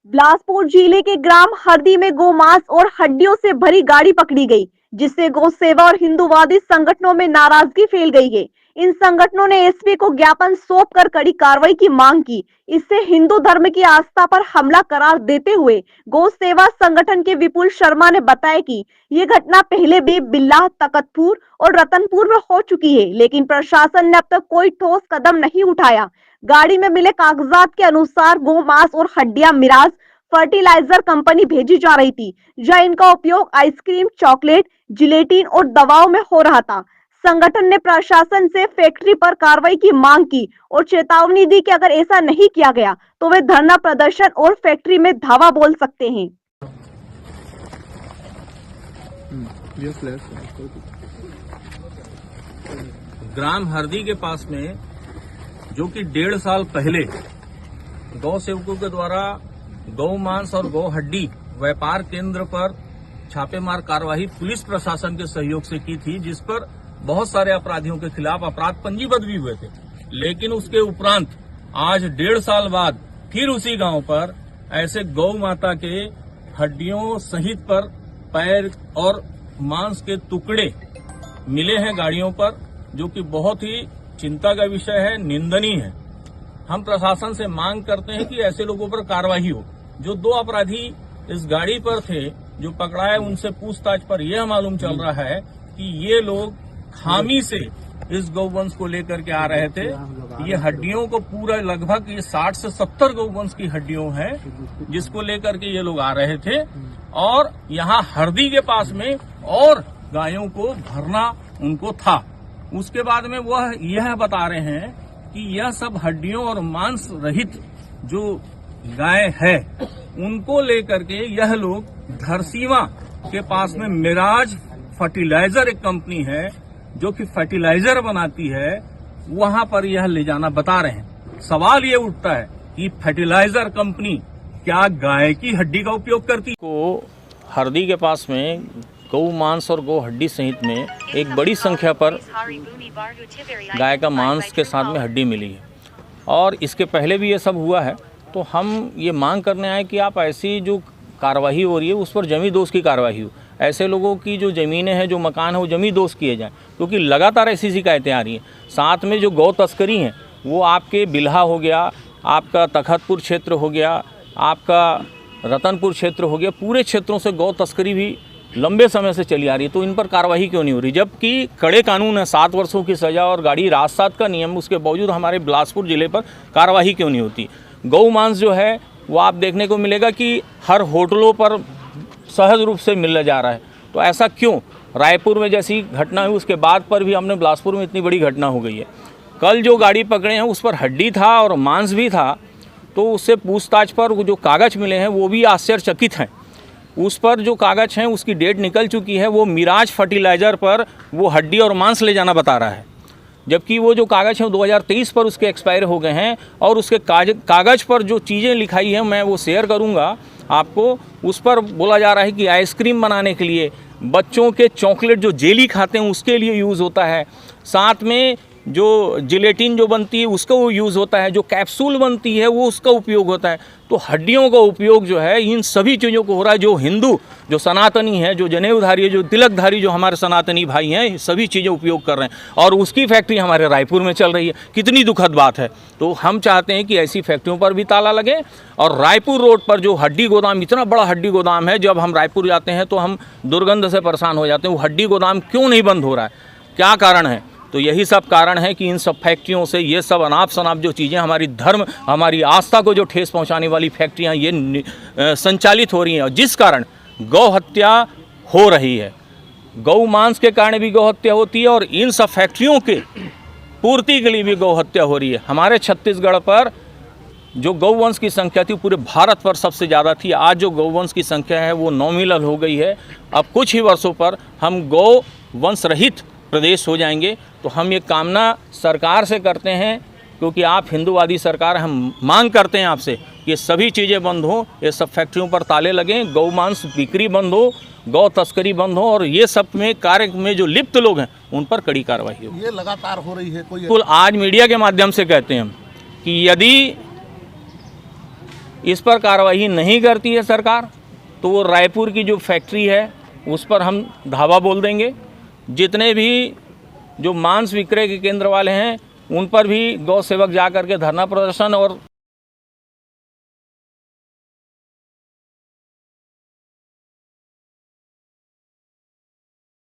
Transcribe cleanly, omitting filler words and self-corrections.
बिलासपुर जिले के ग्राम हरदी में गोमांस और हड्डियों से भरी गाड़ी पकड़ी गई, जिससे गौ सेवा और हिंदूवादी संगठनों में नाराजगी फैल गई है। इन संगठनों ने एसपी को ज्ञापन सौंपकर कड़ी कार्रवाई की मांग की। इससे हिंदू धर्म की आस्था पर हमला करार देते हुए गौ सेवा संगठन के विपुल शर्मा ने बताया कि ये घटना पहले भी बिल्लाह, तकतपुर और रतनपुर में हो चुकी है, लेकिन प्रशासन ने अब तक कोई ठोस कदम नहीं उठाया। गाड़ी में मिले कागजात के अनुसार गोमांस और हड्डियां मिराज फर्टिलाइजर कंपनी भेजी जा रही थी, जहां इनका उपयोग आइसक्रीम, चॉकलेट, जिलेटिन और दवाओं में हो रहा था। संगठन ने प्रशासन से फैक्ट्री पर कार्रवाई की मांग की और चेतावनी दी कि अगर ऐसा नहीं किया गया तो वे धरना प्रदर्शन और फैक्ट्री में धावा बोल सकते हैं। ग्राम हरदी के पास में, जो कि 1.5 साल पहले गौ सेवकों के द्वारा गौ मांस और गौ हड्डी व्यापार केंद्र पर छापेमार कार्रवाई पुलिस प्रशासन के सहयोग से की थी, जिस पर बहुत सारे अपराधियों के खिलाफ अपराध पंजीबद्ध भी हुए थे। लेकिन उसके उपरांत आज 1.5 साल बाद फिर उसी गांव पर ऐसे गौ माता के हड्डियों सहित पर पैर और मांस के टुकड़े मिले हैं गाड़ियों पर, जो कि बहुत ही चिंता का विषय है, निंदनीय है। हम प्रशासन से मांग करते हैं कि ऐसे लोगों पर कार्रवाई हो। जो 2 अपराधी इस गाड़ी पर थे जो पकड़ाए, उनसे पूछताछ पर यह मालूम चल रहा है कि ये लोग खामी से इस गौवंश को लेकर के आ रहे थे। ये हड्डियों को पूरा लगभग ये 60 से 70 गौवंश की हड्डियों हैं, जिसको लेकर के ये लोग आ रहे थे और यहाँ हरदी के पास में और गायों को भरना उनको था। उसके बाद में वह यह बता रहे हैं कि यह सब हड्डियों और मांस रहित जो गाय है उनको लेकर के यह लोग धरसीवा के पास में मिराज फर्टिलाइजर एक कंपनी है जो कि फर्टिलाइजर बनाती है, वहां पर यह ले जाना बता रहे हैं। सवाल ये उठता है कि फर्टिलाइजर कंपनी क्या गाय की हड्डी का उपयोग करती को हरदी के पास में गौ मांस और गौ हड्डी सहित में एक बड़ी संख्या पर गाय का मांस के साथ में हड्डी मिली है और इसके पहले भी ये सब हुआ है। तो हम ये मांग करने आए कि आप ऐसी जो कार्रवाई हो रही है उस पर जमी दोष की कार्रवाई हो। ऐसे लोगों की जो ज़मीनें हैं, जो मकान है, वो जमी दोष किए जाएं, क्योंकि लगातार ऐसी शिकायतें आ रही हैं। साथ में जो गौ तस्करी हैं वो आपके बिल्हा हो गया, आपका तखतपुर क्षेत्र हो गया, आपका रतनपुर क्षेत्र हो गया, पूरे क्षेत्रों से गौ तस्करी भी लंबे समय से चली आ रही है। तो इन पर कार्रवाई क्यों नहीं हो रही? जबकि कड़े कानून है, 7 वर्षों की सज़ा और गाड़ी राजसात का नियम, उसके बावजूद हमारे बिलासपुर ज़िले पर कार्रवाई क्यों नहीं होती? गौ मांस जो है वो आप देखने को मिलेगा कि हर होटलों पर सहज रूप से मिलने जा रहा है। तो ऐसा क्यों? रायपुर में जैसी घटना हुई उसके बाद पर भी हमने बिलासपुर में इतनी बड़ी घटना हो गई है। कल जो गाड़ी पकड़े हैं उस पर हड्डी था और मांस भी था, तो उससे पूछताछ पर जो कागज़ मिले हैं वो भी आश्चर्यचकित हैं। उस पर जो कागज़ हैं उसकी डेट निकल चुकी है, वो मिराज फर्टिलाइज़र पर वो हड्डी और मांस ले जाना बता रहा है, जबकि वो जो कागज़ हैं 2023 पर उसके एक्सपायर हो गए हैं। और उसके कागज़ पर जो चीज़ें लिखाई हैं मैं वो शेयर करूंगा आपको। उस पर बोला जा रहा है कि आइसक्रीम बनाने के लिए, बच्चों के चॉकलेट जो जेली खाते हैं उसके लिए यूज़ होता है, साथ में जो जिलेटिन जो बनती है उसका वो यूज़ होता है, जो कैप्सूल बनती है वो उसका उपयोग होता है। तो हड्डियों का उपयोग जो है इन सभी चीज़ों को हो रहा है। जो हिंदू, जो सनातनी है, जो जनेऊधारी है, जो तिलकधारी, जो हमारे सनातनी भाई हैं, सभी चीज़ें उपयोग कर रहे हैं और उसकी फैक्ट्री हमारे रायपुर में चल रही है। कितनी दुखद बात है। तो हम चाहते हैं कि ऐसी फैक्ट्रियों पर भी ताला लगे। और रायपुर रोड पर जो हड्डी गोदाम, इतना बड़ा हड्डी गोदाम है, जब हम रायपुर जाते हैं तो हम दुर्गंध से परेशान हो जाते हैं। वो हड्डी गोदाम क्यों नहीं बंद हो रहा है? क्या कारण है? तो यही सब कारण है कि इन सब फैक्ट्रियों से ये सब अनाप शनाप जो चीज़ें हमारी धर्म, हमारी आस्था को जो ठेस पहुंचाने वाली फैक्ट्रियां ये संचालित हो रही हैं, और जिस कारण गौ हत्या हो रही है। गौ मांस के कारण भी गौ हत्या होती है और इन सब फैक्ट्रियों के पूर्ति के लिए भी गौ हत्या हो रही है। हमारे छत्तीसगढ़ पर जो गौवंश की संख्या थी पूरे भारत पर सबसे ज़्यादा थी। आज जो गौवंश की संख्या है वो नॉमिनल हो गई है। अब कुछ ही वर्षों पर हम गौ वंश रहित प्रदेश हो जाएंगे। तो हम ये कामना सरकार से करते हैं, क्योंकि आप हिंदूवादी सरकार, हम मांग करते हैं आपसे कि ये सभी चीज़ें बंद हो, ये सब फैक्ट्रियों पर ताले लगें, गौ मांस बिक्री बंद हो, गौ तस्करी बंद हो और ये सब में कार्य में जो लिप्त लोग हैं उन पर कड़ी कार्रवाई हो। ये लगातार हो रही है। कोई बिल्कुल, आज मीडिया के माध्यम से कहते हैं हम कि यदि इस पर कार्रवाई नहीं करती है सरकार तो वो रायपुर की जो फैक्ट्री है उस पर हम धावा बोल देंगे। जितने भी जो मांस विक्रय के केंद्र वाले हैं उन पर भी गौ सेवक जा करके धरना प्रदर्शन और